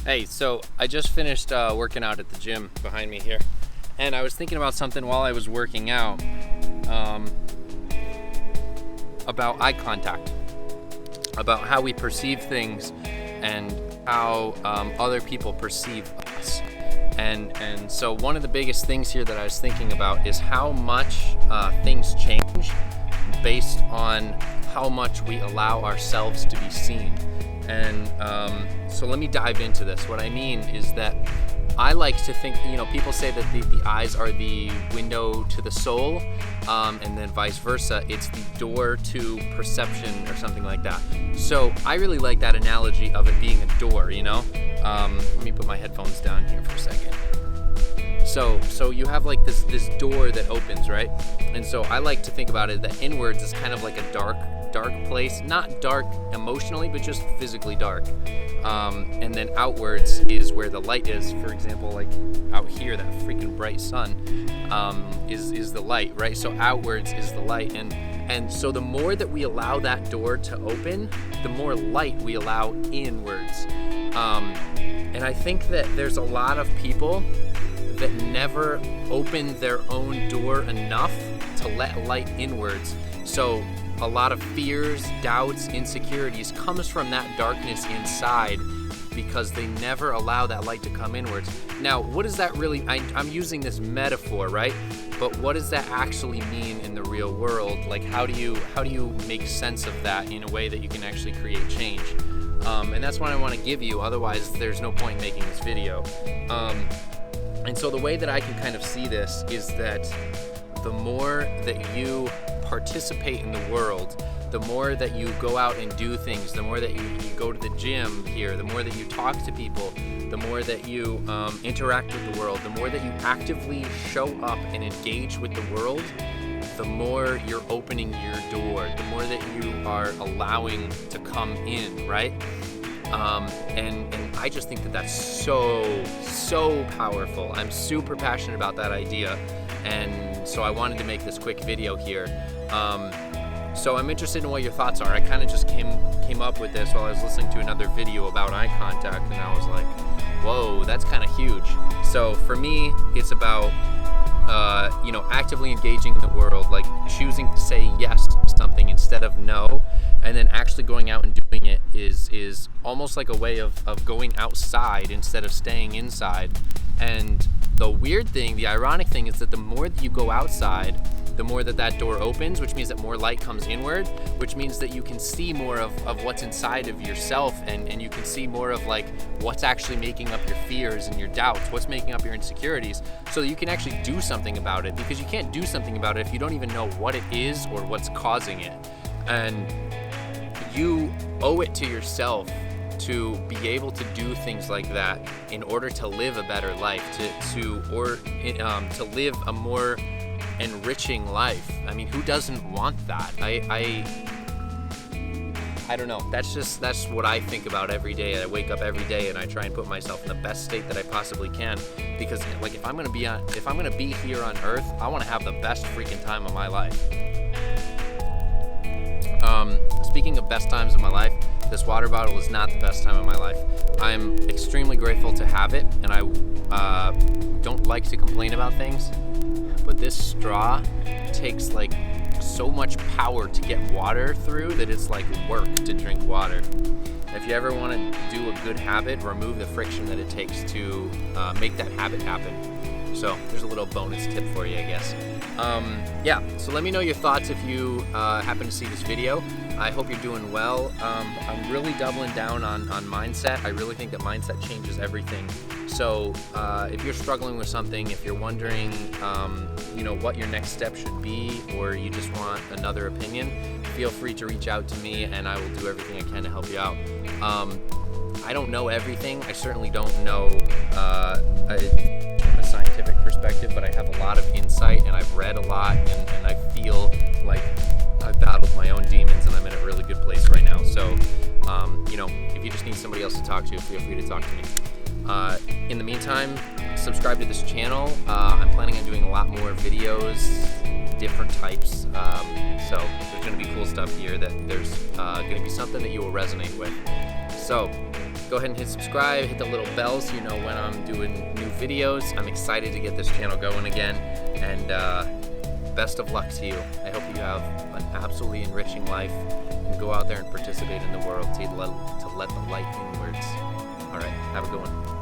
Hey, so I just finished working out at the gym behind me here, and I was thinking about something while I was working out um, about eye contact, about how we perceive things and how other people perceive us. And so one of the biggest things here that I was thinking about is how much things change based on how much we allow ourselves to be seen. And so let me dive into this. What I mean is that I like to think, people say that the eyes are the window to the soul, and then vice versa, it's the door to perception or something like that. So I really like that analogy of it being a door, Let me put my headphones down here for a second. So you have like this door that opens, right? And so I like to think about it that inwards is kind of like a dark place, not dark emotionally, but just physically dark. And then outwards is where the light is. For example, like out here, that freaking bright sun is the light, right? So outwards is the light, and so the more that we allow that door to open, the more light we allow inwards. And I think that there's a lot of people that never open their own door enough to let light inwards. So a lot of fears, doubts, insecurities comes from that darkness inside because they never allow that light to come inwards. Now, what does that really, I'm using this metaphor, right? But what does that actually mean in the real world? Like, how do you make sense of that in a way that you can actually create change? And that's what I want to give you, otherwise there's no point in making this video. And so the way that I can kind of see this is that the more that you participate in the world, the more that you go out and do things, the more that you go to the gym here, the more that you talk to people, the more that you interact with the world, the more that you actively show up and engage with the world, the more you're opening your door, the more that you are allowing to come in, right? And I just think that that's so powerful. I'm super passionate about that idea, and so I wanted to make this quick video here. So I'm interested in what your thoughts are. I kind of just came up with this while I was listening to another video about eye contact, and I was like, whoa, that's kind of huge. So for me, it's about actively engaging in the world, like choosing to say yes to something instead of no, and then actually going out and doing it is almost like a way of going outside instead of staying inside. And the weird thing, the ironic thing, is that the more that you go outside, the more that door opens, which means that more light comes inward, which means that you can see more of what's inside of yourself, and you can see more of like what's actually making up your fears and your doubts, what's making up your insecurities, so that you can actually do something about it, because you can't do something about it if you don't even know what it is or what's causing it. And you owe it to yourself to be able to do things like that in order to live a better life, to live a more enriching life. I mean, who doesn't want that? I don't know. That's what I think about every day. I wake up every day and I try and put myself in the best state that I possibly can, because like if I'm gonna be here on Earth, I want to have the best freaking time of my life. Speaking of best times of my life, this water bottle is not the best time of my life. I'm extremely grateful to have it, and I don't like to complain about things, but this straw takes like so much power to get water through that it's like work to drink water. If you ever want to do a good habit, remove the friction that it takes to make that habit happen. So there's a little bonus tip for you, I guess. So let me know your thoughts if you happen to see this video. I hope you're doing well. I'm really doubling down on mindset. I really think that mindset changes everything. So if you're struggling with something, if you're wondering what your next step should be, or you just want another opinion, feel free to reach out to me and I will do everything I can to help you out. I don't know everything. I certainly don't know from a scientific perspective, but I have a lot of insight and I've read a lot, and I feel like I've battled my own demons and I'm in a really good place right now. So, if you just need somebody else to talk to, feel free to talk to me. In the meantime, subscribe to this channel. I'm planning on doing a lot more videos, different types. So there's going to be cool stuff here that there's going to be something that you will resonate with. So Go ahead and hit subscribe, hit the little bell so you know when I'm doing new videos. I'm excited to get this channel going again, and best of luck to you. I hope you have an absolutely enriching life and go out there and participate in the world to let the light inwards. All right, have a good one.